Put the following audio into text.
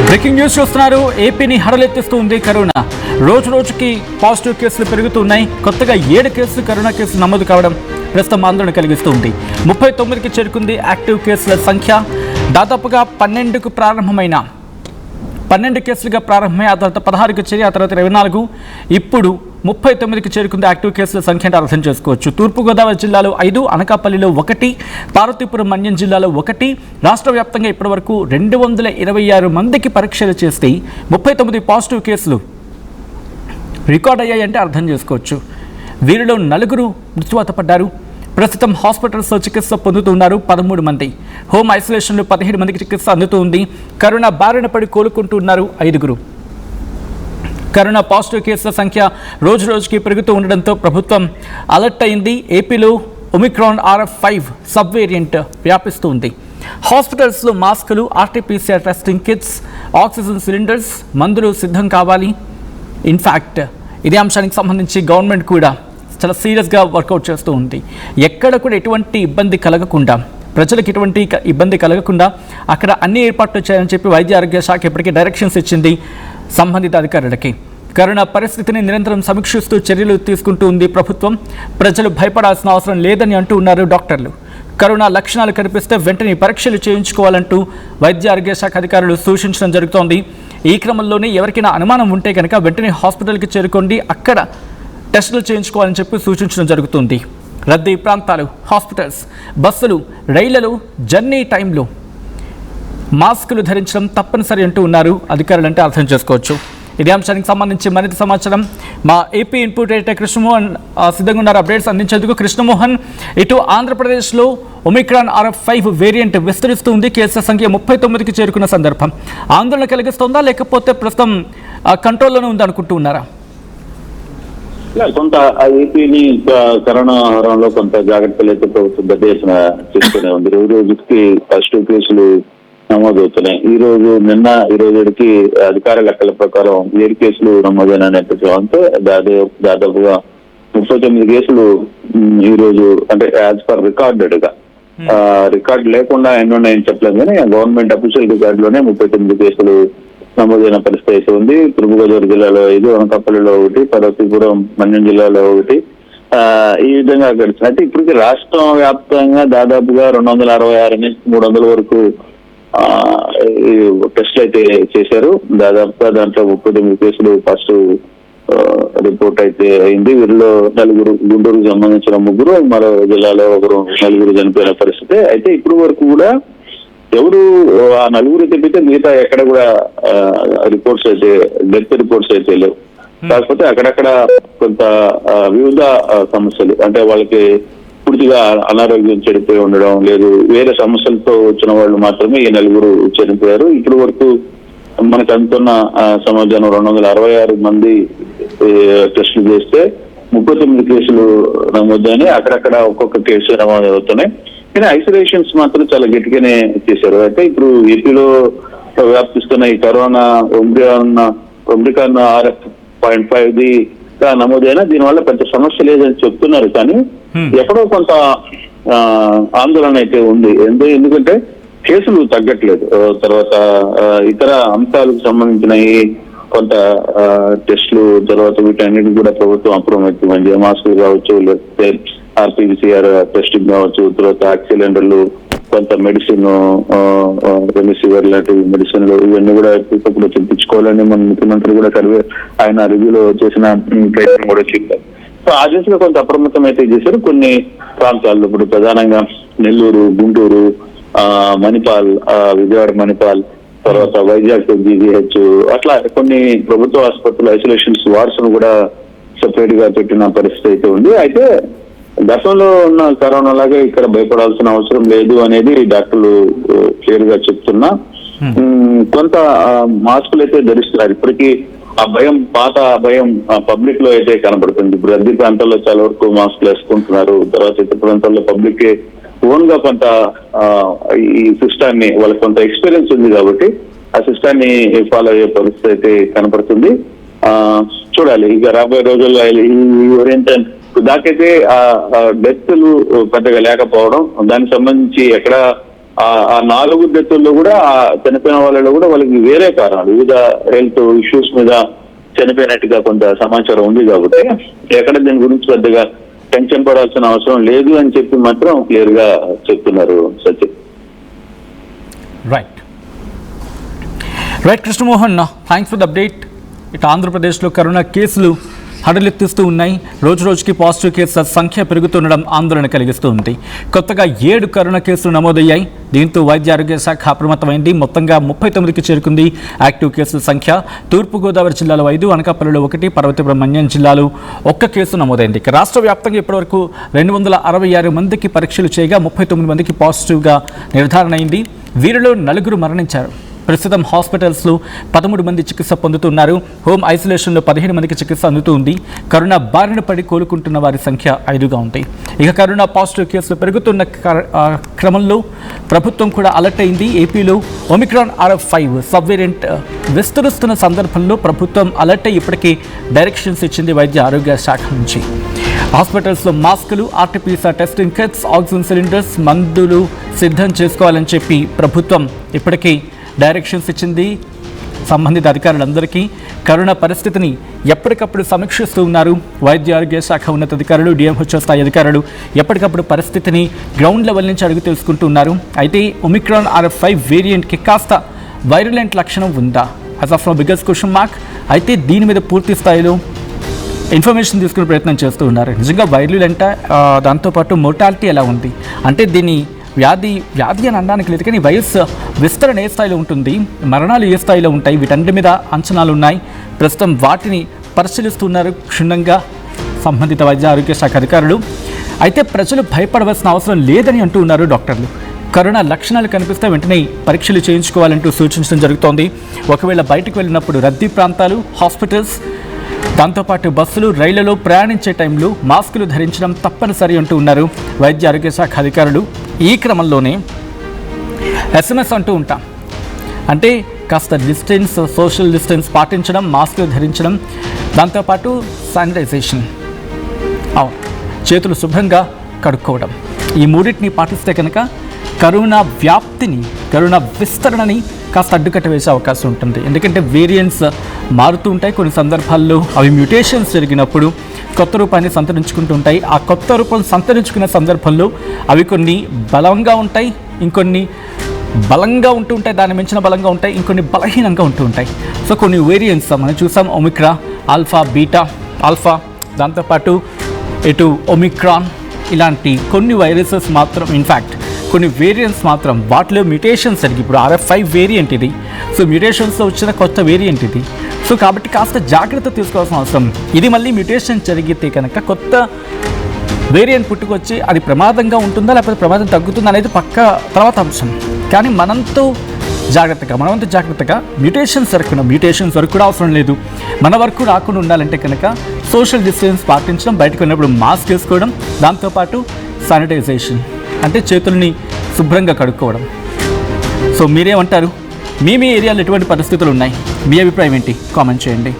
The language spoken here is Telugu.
బ్రేకింగ్ న్యూస్ చూస్తున్నారు. ఏపీని హడలెత్తిస్తుంది కరోనా. రోజు రోజుకి పాజిటివ్ కేసులు పెరుగుతున్నాయి. కొత్తగా 7 కేసులు కరోనా కేసులు నమోదు కావడం ప్రస్తుతం ఆందోళన కలిగిస్తుంది. 39కి చేరుకుంది యాక్టివ్ కేసుల సంఖ్య. దాదాపుగా 12 కేసులుగా ప్రారంభమై ఆ తర్వాత 16కి చేరి ఆ తర్వాత 24, ఇప్పుడు 39కి చేరుకుంది యాక్టివ్ కేసుల సంఖ్య అంటే అర్థం చేసుకోవచ్చు. తూర్పుగోదావరి జిల్లాలో 5, అనకాపల్లిలో 1, పార్వతీపురం మన్యం జిల్లాలో 1. రాష్ట్ర వ్యాప్తంగా ఇప్పటివరకు 226 మందికి పరీక్షలు చేస్తే 39 పాజిటివ్ కేసులు రికార్డ్ అయ్యాయంటే అర్థం చేసుకోవచ్చు. వీరిలో 4 మృత్యువాత పడ్డారు. ప్రస్తుతం హాస్పిటల్స్లో చికిత్స పొందుతున్నారు 13 మంది. హోమ్ ఐసోలేషన్లో 17 మందికి చికిత్స అందుతుంది. కరోనా బారిన పడి కోలుకుంటున్నారు 5. కరోనా పాజిటివ్ కేసుల సంఖ్య రోజు రోజుకి పెరుగుతూ ఉండడంతో ప్రభుత్వం అలర్ట్ అయింది. ఏపీలో ఒమిక్రాన్ RF5 సబ్ వేరియంట్ వ్యాపిస్తుంది. హాస్పిటల్స్లో మాస్కులు, RT-PCR testing kits, oxygen cylinders, మందులు సిద్ధం కావాలి. ఇన్ఫ్యాక్ట్ ఇదే అంశానికి సంబంధించి గవర్నమెంట్ కూడా చాలా సీరియస్గా వర్కౌట్ చేస్తూ ఉంది. ఎక్కడ కూడా ఎటువంటి ఇబ్బంది కలగకుండా, ప్రజలకు ఎటువంటి ఇబ్బంది కలగకుండా అక్కడ అన్ని ఏర్పాట్లు చేయాలని చెప్పి వైద్య ఆరోగ్య శాఖ ఇప్పటికీ డైరెక్షన్స్ ఇచ్చింది సంబంధిత అధికారులకి. కరోనా పరిస్థితిని నిరంతరం సమీక్షిస్తూ చర్యలు తీసుకుంటూ ఉంది ప్రభుత్వం. ప్రజలు భయపడాల్సిన అవసరం లేదని అంటూ ఉన్నారు డాక్టర్లు. కరోనా లక్షణాలు కనిపిస్తే వెంటనే పరీక్షలు చేయించుకోవాలంటూ వైద్య ఆరోగ్య శాఖ అధికారులు సూచించడం జరుగుతోంది. ఈ క్రమంలోనే ఎవరికైనా అనుమానం ఉంటే కనుక వెంటనే హాస్పిటల్కి చేరుకోండి, అక్కడ టెస్టులు చేయించుకోవాలని చెప్పి సూచించడం జరుగుతుంది. రద్దీ ప్రాంతాలు, హాస్పిటల్స్, బస్సులు, రైళ్లలో జర్నీ టైంలో మాస్కులు ధరించడం తప్పనిసరి అంటూ ఉన్నారు అధికారులు అంటే అర్థం చేసుకోవచ్చు. ఇదే అంశానికి సంబంధించి మరింత సమాచారం మా ఏపీ ఇన్పుట్ ఎడిటర్ కృష్ణమోహన్ సిద్ధంగా ఉన్నారు అప్డేట్స్ అందించేందుకు. కృష్ణమోహన్, ఇటు ఆంధ్రప్రదేశ్లో ఒమిక్రాన్ RF5 వేరియంట్ విస్తరిస్తుంది. కేసుల సంఖ్య 39కి చేరుకున్న సందర్భం ఆందోళన కలిగిస్తుందా, లేకపోతే ప్రస్తుతం కంట్రోల్లోనే ఉందనుకుంటూ ఉన్నారా? కొంత ఏపీని కరోనా హారంలో కొంత జాగ్రత్తలు అయితే ప్రభుత్వం పెద్ద ఎత్తున చేస్తూనే ఉంది. రోజుకి పాజిటివ్ కేసులు నమోదవుతున్నాయి. ఈ రోజుకి అధికార లెక్కల ప్రకారం 7 కేసులు నమోదైన నేపథ్యంతో దాదాపుగా 39 కేసులు ఈ రోజు, అంటే యాజ్ పర్ రికార్డెడ్ గా, రికార్డ్ లేకుండా ఎన్నో ఉన్నాయని చెప్పలేదు కానీ గవర్నమెంట్ అఫీషియల్ రికార్డు లోనే 39 కేసులు నమోదైన పరిస్థితి అయితే ఉంది. తూర్పుగోదావరి జిల్లాలో 5, అనకాపల్లిలో 1, పార్వతీపురం మన్యం జిల్లాలో 1. ఈ విధంగా గడిచినట్టు ఇప్పటికి రాష్ట్రం వ్యాప్తంగా దాదాపుగా 266 నుంచి 300 వరకు టెస్టులు అయితే చేశారు. దాదాపుగా దాంట్లో 39 కేసులు ఫస్ట్ రిపోర్ట్ అయితే అయింది. వీరిలో 4 గుంటూరుకు సంబంధించిన 3, మరో జిల్లాలో 4 చనిపోయిన పరిస్థితి. అయితే ఇప్పుడు వరకు కూడా ఎవరు ఆ 4 తప్పితే మిగతా ఎక్కడ కూడా రిపోర్ట్స్ అయితే, డెత్ రిపోర్ట్స్ అయితే లేవు. కాకపోతే అక్కడక్కడ కొంత వివిధ సమస్యలు, అంటే వాళ్ళకి పూర్తిగా అనారోగ్యం చెడిపోయి ఉండడం, లేదు వేరే సమస్యలతో వచ్చిన వాళ్ళు మాత్రమే ఈ 4 చనిపోయారు. ఇప్పటి వరకు మనకు అందుతున్న సమాచారం 266 మంది టెస్టులు చేస్తే 39 కేసులు నమోదని, అక్కడక్కడ ఒక్కొక్క కేసు నమోదు అవుతున్నాయి. కానీ ఐసోలేషన్స్ మాత్రం చాలా గట్టిగానే చేశారు. అయితే ఇప్పుడు ఏపీలో వ్యాప్తిస్తున్న ఈ కరోనా ఒమిక్రాన్ RF.5 నమోదైనా దీనివల్ల పెద్ద సమస్య లేదని చెప్తున్నారు. కానీ ఎక్కడో కొంత ఆందోళన అయితే ఉంది. ఎందుకంటే కేసులు తగ్గట్లేదు. తర్వాత ఇతర అంశాలకు సంబంధించిన కొంత టెస్టులు, తర్వాత వీటన్నిటి కూడా ప్రభుత్వం అప్రమత్తమైంది. మాస్కులు కావచ్చు, లేకపోతే RT-PCR టెస్టింగ్ కావచ్చు, తర్వాత ఆక్సిలెండర్లు, కొంత మెడిసిన్, రెమిసివిర్ లాంటి మెడిసిన్లు, ఇవన్నీ కూడా ఇప్పుడు తెప్పించుకోవాలని మన ముఖ్యమంత్రి కూడా ఆయన రివ్యూలో చేసిన ప్రయత్నం కూడా చెప్పారు. సో ఆ దిశగా కొంత అప్రమత్తం అయితే చేశారు. కొన్ని ప్రాంతాల్లో ఇప్పుడు ప్రధానంగా నెల్లూరు, గుంటూరు, మణిపాల్, విజయవాడ మణిపాల్, తర్వాత వైజాగ్ GGH, అట్లా కొన్ని ప్రభుత్వ ఆసుపత్రుల ఐసోలేషన్స్ వార్డ్స్ ను కూడా సెపరేట్ గా పెట్టిన పరిస్థితి అయితే ఉంది. అయితే గతంలో ఉన్న కరోనా లాగా ఇక్కడ భయపడాల్సిన అవసరం లేదు అనేది డాక్టర్లు క్లియర్ గా చెప్తున్నా. కొంత మాస్కులు అయితే ధరిస్తున్నారు. ఇప్పటికీ ఆ భయం, పాత భయం పబ్లిక్ లో అయితే కనబడుతుంది. ఇప్పుడు రద్దీ ప్రాంతాల్లో చాలా వరకు మాస్కులు వేసుకుంటున్నారు. తర్వాత ఇతర ప్రాంతాల్లో పబ్లిక్ ఓన్ గా కొంత ఈ సిస్టాన్ని, వాళ్ళకి కొంత ఎక్స్పీరియన్స్ ఉంది కాబట్టి ఆ సిస్టాన్ని ఫాలో అయ్యే పరిస్థితి అయితే కనపడుతుంది. చూడాలి ఇక రాబోయే రోజుల్లో దాకైతే డెత్లు పెద్దగా లేకపోవడం, దానికి సంబంధించి ఎక్కడ ఆ 4 డెత్తుల్లో కూడా ఆ చనిపోయిన వాళ్ళలో కూడా వాళ్ళకి వేరే కారణాలు, వివిధ హెల్త్ ఇష్యూస్ మీద చనిపోయినట్టుగా కొంత సమాచారం ఉంది. కాబట్టి ఎక్కడ దీని గురించి పెద్దగా టెన్షన్ పడాల్సిన అవసరం లేదు అని చెప్పి మాత్రం క్లియర్ గా చెప్తున్నారు Sachin. Right Krishnamohan, thanks for the update. ఇటు ఆంధ్రప్రదేశ్లో కరోనా కేసులు హడలెత్తిస్తూ ఉన్నాయి. రోజు రోజుకి పాజిటివ్ కేసుల సంఖ్య పెరుగుతుండడం ఆందోళన కలిగిస్తూ ఉంది. కొత్తగా 7 కరోనా కేసులు నమోదయ్యాయి. దీంతో వైద్య ఆరోగ్య శాఖ అప్రమత్తమైంది. మొత్తంగా 39కి చేరుకుంది యాక్టివ్ కేసుల సంఖ్య. తూర్పుగోదావరి జిల్లాలో 5, అనకాపల్లిలో 1, పార్వతీపురం మన్యం జిల్లాలో 1 కేసు నమోదైంది. రాష్ట్ర వ్యాప్తంగా ఇప్పటివరకు 266 మందికి పరీక్షలు చేయగా 39 మందికి పాజిటివ్గా నిర్ధారణ అయింది. వీరిలో 4 మరణించారు. ప్రస్తుతం హాస్పిటల్స్లో 13 మంది చికిత్స పొందుతున్నారు. హోమ్ ఐసోలేషన్లో 15 మందికి చికిత్స అందుతుంది. కరోనా బారిన పడి కోలుకుంటున్న వారి సంఖ్య 5గా ఉంది. ఇక కరోనా పాజిటివ్ కేసులు పెరుగుతున్న క్రమంలో ప్రభుత్వం కూడా అలర్ట్ అయింది. ఏపీలో ఒమిక్రాన్ RF5 సబ్ వేరియంట్ విస్తరిస్తున్న సందర్భంలో ప్రభుత్వం అలర్ట్ అయ్యి ఇప్పటికీ డైరెక్షన్స్ ఇచ్చింది వైద్య ఆరోగ్య శాఖ నుంచి. హాస్పిటల్స్లో మాస్కులు, RT-PCR testing kits, oxygen cylinders, మందులు సిద్ధం చేసుకోవాలని చెప్పి ప్రభుత్వం ఇప్పటికీ డైరెక్షన్స్ ఇచ్చింది. సంబంధిత అధికారులందరికీ కరోనా పరిస్థితిని ఎప్పటికప్పుడు సమీక్షిస్తూ ఉన్నారు. వైద్య ఆరోగ్య శాఖ ఉన్నతాధికారులు, DMHO స్థాయి అధికారులు ఎప్పటికప్పుడు పరిస్థితిని గ్రౌండ్ లెవెల్ నుంచి అడుగు తెలుసుకుంటూ ఉన్నారు. అయితే ఒమిక్రాన్ RF5 వేరియంట్కి కాస్త వైరలెంట్ లక్షణం ఉందా? As of now biggest question mark. అయితే దీని మీద పూర్తి స్థాయిలో ఇన్ఫర్మేషన్ తీసుకునే ప్రయత్నం చేస్తూ ఉన్నారు. నిజంగా వైరలెంట్, దాంతోపాటు మోర్టాలిటీ ఎలా ఉంది అంటే దీన్ని వ్యాధి అని అనడానికి లేదు, కానీ వైరస్ విస్తరణ ఏ స్థాయిలో ఉంటుంది, మరణాలు ఏ స్థాయిలో ఉంటాయి, వీటన్నిటి మీద అంచనాలు ఉన్నాయి. ప్రస్తుతం వాటిని పరిశీలిస్తున్నారు క్షుణ్ణంగా సంబంధిత వైద్య ఆరోగ్య శాఖ అధికారులు. అయితే ప్రజలు భయపడవలసిన అవసరం లేదని అంటూ ఉన్నారు డాక్టర్లు. కరోనా లక్షణాలు కనిపిస్తే వెంటనే పరీక్షలు చేయించుకోవాలంటూ సూచించడం జరుగుతోంది. ఒకవేళ బయటకు వెళ్ళినప్పుడు రద్దీ ప్రాంతాలు, హాస్పిటల్స్, దాంతోపాటు బస్సులు, రైళ్లలో ప్రయాణించే టైంలో మాస్కులు ధరించడం తప్పనిసరి అంటూ ఉన్నారు వైద్య ఆరోగ్య శాఖ అధికారులు. ఈ క్రమంలోనే SMS అంటూ ఉంటాం, అంటే కాస్త డిస్టెన్స్, సోషల్ డిస్టెన్స్ పాటించడం, మాస్కులు ధరించడం, దాంతోపాటు శానిటైజేషన్, చేతులు శుభ్రంగా కడుక్కోవడం, ఈ మూడింటిని పాటిస్తే కనుక కరోనా వ్యాప్తిని, కరోనా విస్తరణని కాస్త అడ్డుకట్ట వేసే అవకాశం ఉంటుంది. ఎందుకంటే వేరియంట్స్ మారుతూ ఉంటాయి. కొన్ని సందర్భాల్లో అవి మ్యూటేషన్స్ జరిగినప్పుడు కొత్త రూపాన్ని సంతరించుకుంటూ ఉంటాయి. ఆ కొత్త రూపం సంతరించుకునే సందర్భంలో అవి కొన్ని బలంగా ఉంటాయి, ఇంకొన్ని బలంగా ఉంటూ ఉంటాయి, దాన్ని మించిన బలంగా ఉంటాయి, ఇంకొన్ని బలహీనంగా ఉంటూ ఉంటాయి. సో కొన్ని వేరియంట్స్ మనం చూసాం, ఒమిక్రా, ఆల్ఫా, బీటా, ఆల్ఫా, దాంతోపాటు ఇటు ఒమిక్రాన్, ఇలాంటి కొన్ని వైరసెస్ మాత్రం, ఇన్ఫ్యాక్ట్ కొన్ని వేరియంట్స్ మాత్రం వాటిలో మ్యూటేషన్స్ జరిగి, ఇప్పుడు RF5 వేరియంట్ ఇది, సో మ్యూటేషన్స్లో వచ్చిన కొత్త వేరియంట్ ఇది. సో కాబట్టి కాస్త జాగ్రత్త తీసుకోవాల్సిన అవసరం. ఇది మళ్ళీ మ్యూటేషన్ జరిగితే కనుక కొత్త వేరియంట్ పుట్టుకొచ్చి అది ప్రమాదంగా ఉంటుందా లేకపోతే ప్రమాదం తగ్గుతుందా అనేది పక్క తర్వాత అంశం. కానీ మనంతో జాగ్రత్తగా మ్యూటేషన్స్ వరకు కూడా అవసరం లేదు. మన వరకు రాకుండా ఉండాలంటే కనుక సోషల్ డిస్టెన్స్ పాటించడం, బయటకు వెళ్ళినప్పుడు మాస్క్ వేసుకోవడం, దాంతోపాటు శానిటైజేషన్ అంటే చేతుల్ని శుభ్రంగా కడుక్కోవడం. సో మీరేమంటారు? మీ ఏరియాలో ఎటువంటి పరిస్థితులు ఉన్నాయి? మీ అభిప్రాయం ఏంటి? కామెంట్ చేయండి.